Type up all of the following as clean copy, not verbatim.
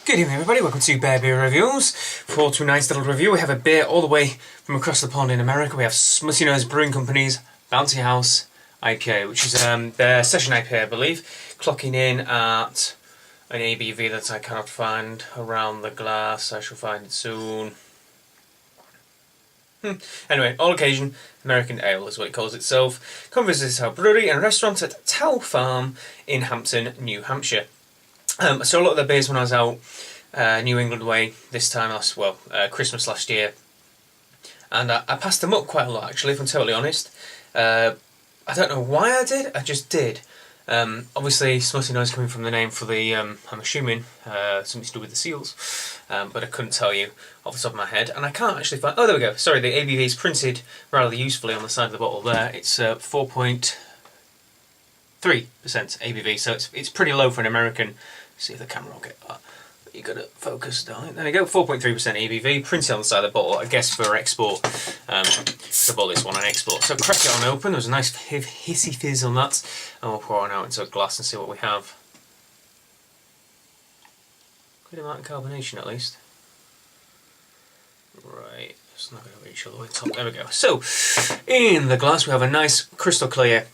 Good evening everybody, welcome to Bear Beer Reviews. For tonight's little review we have a beer all the way from across the pond in America. We have Smuttynose Brewing Company's Bouncy House IPA, which is their session IPA I believe, clocking in at an ABV that I cannot find around the glass. I shall find it soon. Anyway, all occasion American Ale is what it calls itself. Come visit our brewery and restaurant at Tell Farm in Hampton, New Hampshire. I saw a lot of their beers when I was out New England way this time Christmas last year, and I passed them up quite a lot actually, if I'm totally honest. I don't know why I did, I just did. Obviously Smuttynose coming from the name for the, I'm assuming, something to do with the seals, but I couldn't tell you off the top of my head, and I can't actually find, oh there we go, sorry, the ABV is printed rather usefully on the side of the bottle there. It's 4.3% ABV, so it's pretty low for an American. See if the camera will get that. You got it focused on it. There we go, 4.3% ABV, printed on the side of the bottle, I guess for export. The bottle is one on export. So crack it on open, there's a nice hissy fizz on that, and we'll pour it out into a glass and see what we have. Good amount of carbonation at least. Right, it's not going to reach all the way top. There we go. So, in the glass we have a nice crystal clear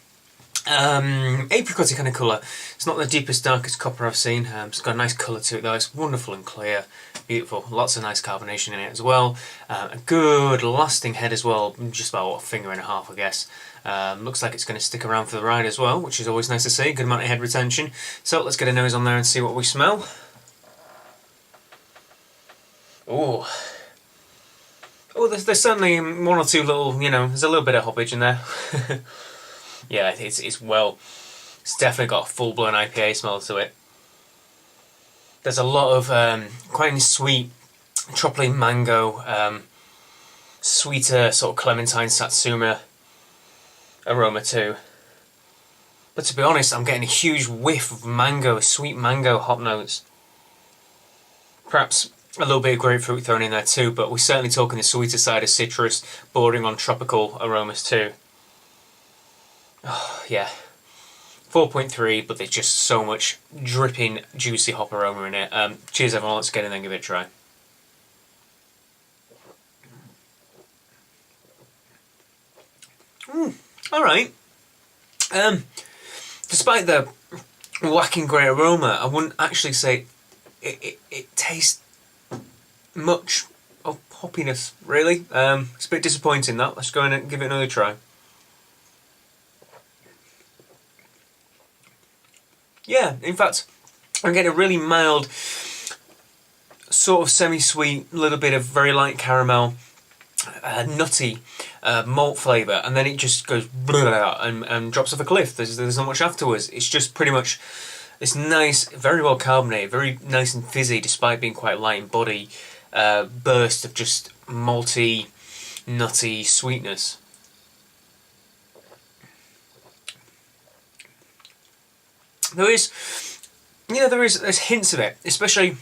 apricot kind of colour. It's not the deepest, darkest copper I've seen. It's got a nice colour to it though. It's wonderful and clear, beautiful. Lots of nice carbonation in it as well. A good lasting head as well. Just about a finger and a half, I guess. Looks like it's going to stick around for the ride as well, which is always nice to see. Good amount of head retention. So let's get a nose on there and see what we smell. Oh, there's certainly one or two little, there's a little bit of hoppage in there. Yeah, it's definitely got a full-blown IPA smell to it. There's a lot of quite sweet, tropical mango, sweeter sort of clementine satsuma aroma too. But to be honest, I'm getting a huge whiff of mango, sweet mango hop notes. Perhaps a little bit of grapefruit thrown in there too, but we're certainly talking the sweeter side of citrus, bordering on tropical aromas too. Oh, yeah, 4.3, but there's just so much dripping, juicy hop aroma in it. Cheers everyone, let's get in and give it a try. Alright. Despite the whacking grey aroma, I wouldn't actually say it tastes much of hoppiness, really. It's a bit disappointing that. Let's go in and give it another try. Yeah, in fact, I'm getting a really mild, sort of semi-sweet, little bit of very light caramel, nutty malt flavour, and then it just goes and drops off a cliff. There's not much afterwards. It's just pretty much this nice, very well carbonated, very nice and fizzy, despite being quite light in body, burst of just malty, nutty sweetness. There's hints of it, especially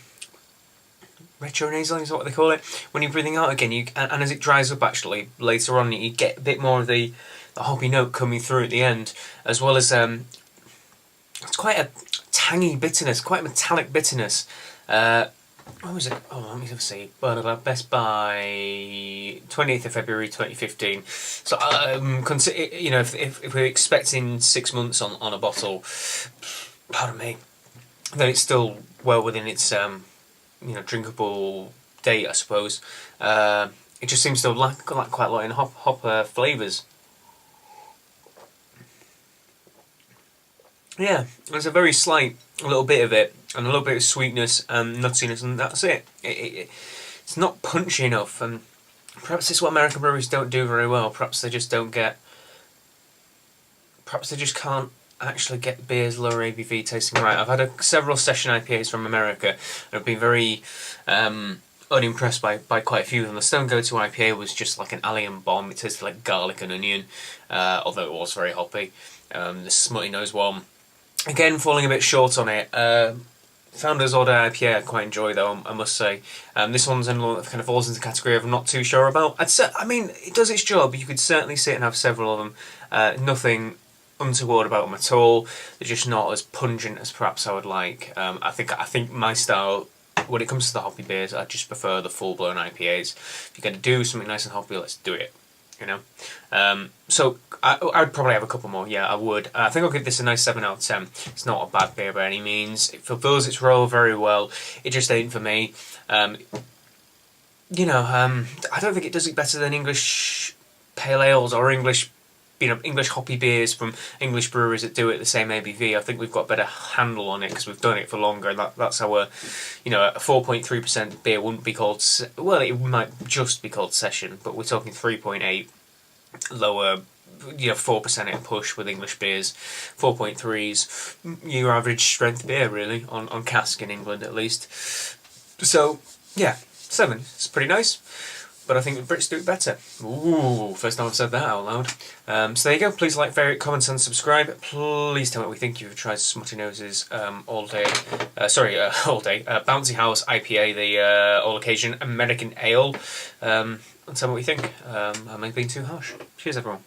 retronasal is what they call it. When you're breathing out again, and as it dries up actually later on, you get a bit more of the hoppy note coming through at the end, as well as it's quite a tangy bitterness, quite metallic bitterness. What was it? Oh, let me see. Best by 28th of February 2015. So, if we're expecting 6 months on a bottle, pardon me, then it's still well within its drinkable date, I suppose. It just seems to lack quite a lot in hop flavours. Yeah, there's a very slight little bit of it, and a little bit of sweetness and nuttiness, and that's it. It's not punchy enough, and perhaps it's what American breweries don't do very well. Perhaps they just don't get. Perhaps they just can't actually get beers lower ABV tasting right. I've had several session IPAs from America, and I've been very unimpressed by quite a few of them. The Stone Go-To IPA was just like an alien bomb. It tasted like garlic and onion, although it was very hoppy. The Smuttynose one, again, falling a bit short on it. Founders Order IPA I quite enjoy though, I must say. This one's another that kind of falls into the category of I'm not too sure about. I mean, it does its job. You could certainly sit and have several of them. Nothing untoward about them at all. They're just not as pungent as perhaps I would like. I think my style, when it comes to the hoppy beers, I just prefer the full-blown IPAs. If you're going to do something nice and hoppy, let's do it. You know, so I'd probably have a couple more. Yeah, I would. I think I'll give this a nice 7 out of 10. It's not a bad beer by any means. It fulfills its role very well. It just ain't for me. You know, I don't think it does it better than English pale ales or English hoppy beers from English breweries that do it the same ABV. I think we've got a better handle on it because we've done it for longer. And that's our, you know, a 4.3% beer wouldn't be called, well, it might just be called session, but we're talking 3.8, lower, you know, 4% at push with English beers. 4.3s, your average strength beer, really, on cask in England at least. So, yeah, 7. It's pretty nice. But I think the Brits do it better. Ooh, first time I've said that out loud. So there you go. Please like, favorite, comment, and subscribe. Please tell me what you think. You've tried Smuttynoses all day. Bouncy House IPA, the all occasion American ale. And tell me what you think. Am I being too harsh? Cheers, everyone.